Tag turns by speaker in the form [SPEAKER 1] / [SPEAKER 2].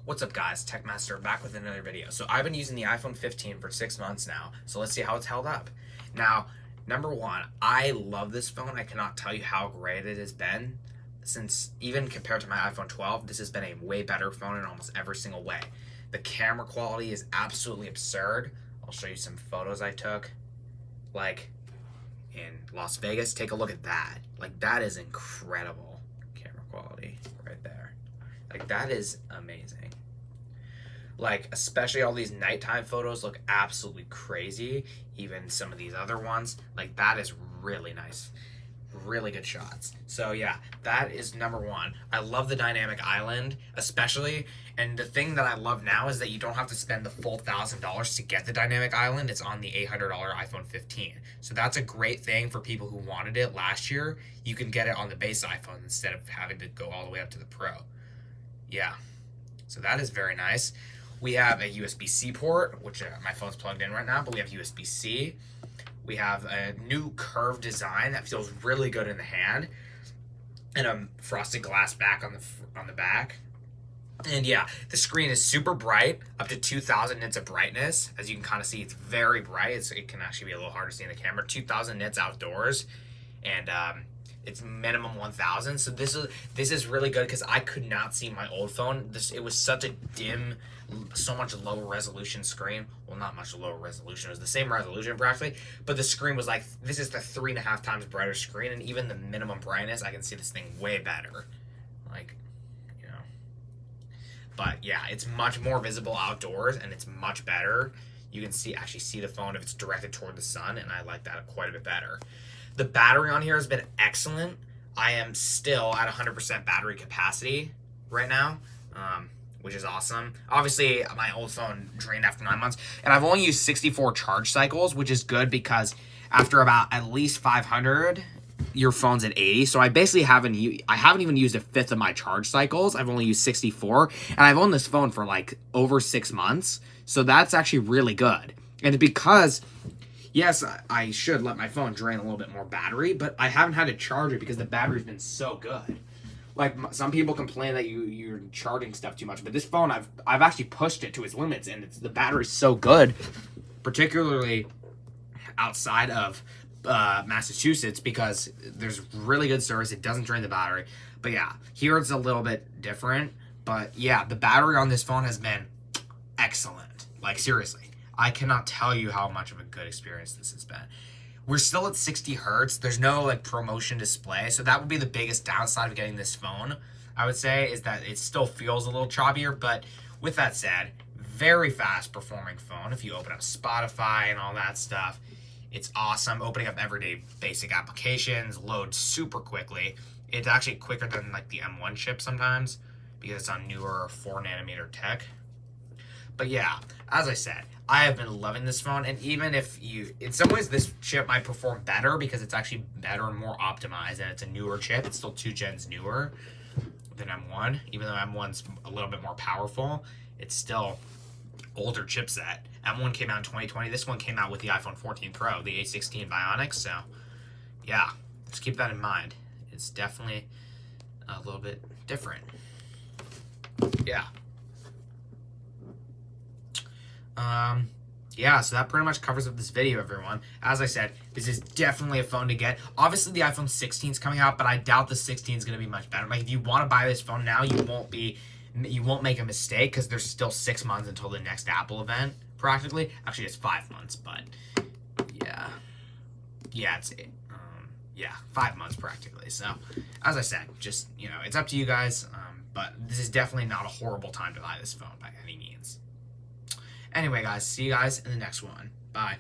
[SPEAKER 1] What's up guys, Techmaster back with another video. So I've been using the iPhone 15 for 6 months now, so let's see how it's held up. Now, number one, I love this phone. I cannot tell you how great it has been. Since even compared to my iPhone 12, this has been a way better phone in almost every single way. The camera quality is absolutely absurd. I'll show you some photos I took, like in Las Vegas. Take a look at that. Like, that is incredible camera quality right there. Like, that is amazing. Like, especially all these nighttime photos look absolutely crazy. Even some of these other ones, like, that is really nice. Really good shots. So yeah, that is number one. I love the dynamic island, especially, and the thing that I love now is that you don't have to spend the full $1,000 to get the dynamic island. It's on the $800 iPhone 15. So that's a great thing for people who wanted it last year. You can get it on the base iPhone instead of having to go all the way up to the Pro. Yeah, so that is very nice. We have a USB-C port, which my phone's plugged in right now, but we have USB-C. We have a new curved design that feels really good in the hand, and a frosted glass back on the back. And yeah, the screen is super bright, up to 2,000 nits of brightness. As you can kind of see, it's very bright. It can actually be a little hard to see in the camera. 2,000 nits outdoors, and it's minimum 1,000. So this is really good because I could not see my old phone. It was such a dim, so much lower resolution screen. Well, not much lower resolution. It was the same resolution practically, but the screen was like, this is the 3.5 times brighter screen, and even the minimum brightness, I can see this thing way better. Like, you know. But yeah, it's much more visible outdoors, and it's much better. You can actually see the phone if it's directed toward the sun, and I like that quite a bit better. The battery on here has been excellent. I am still at 100% battery capacity right now, which is awesome. Obviously, my old phone drained after 9 months, and I've only used 64 charge cycles, which is good because after about at least 500, your phone's at 80. So I basically haven't even used a fifth of my charge cycles. I've only used 64, and I've owned this phone for like over 6 months. So that's actually really good. And because, yes, I should let my phone drain a little bit more battery, but I haven't had to charge it because the battery's been so good. Like, some people complain that you're charging stuff too much, but this phone, I've actually pushed it to its limits, and the battery's so good, particularly outside of Massachusetts, because there's really good service. It doesn't drain the battery. But yeah, here it's a little bit different. But yeah, the battery on this phone has been excellent. Like, seriously, I cannot tell you how much of a good experience this has been. We're still at 60 hertz. There's no like promotion display. So that would be the biggest downside of getting this phone, I would say, is that it still feels a little choppier. But with that said, very fast performing phone. If you open up Spotify and all that stuff, it's awesome. Opening up everyday basic applications, loads super quickly. It's actually quicker than like the M1 chip sometimes because it's on newer 4nm tech. But yeah, as I said, I have been loving this phone, and even if in some ways this chip might perform better because it's actually better and more optimized, and it's a newer chip. It's still 2 gens newer than M1, even though M1's a little bit more powerful. It's still older chipset. M1 came out in 2020. This one came out with the iPhone 14 Pro, the A16 Bionic. So yeah, just keep that in mind. It's definitely a little bit different. Yeah. Yeah, so that pretty much covers up this video, everyone. As I said, this is definitely a phone to get. Obviously, the iPhone 16 is coming out, but I doubt the 16 is going to be much better. Like, if you want to buy this phone now, you won't make a mistake because there's still 6 months until the next Apple event, practically. Actually, it's 5 months, but yeah. Yeah, yeah, 5 months practically. So, as I said, just, it's up to you guys, but this is definitely not a horrible time to buy this phone by any means. Anyway, guys, see you guys in the next one. Bye.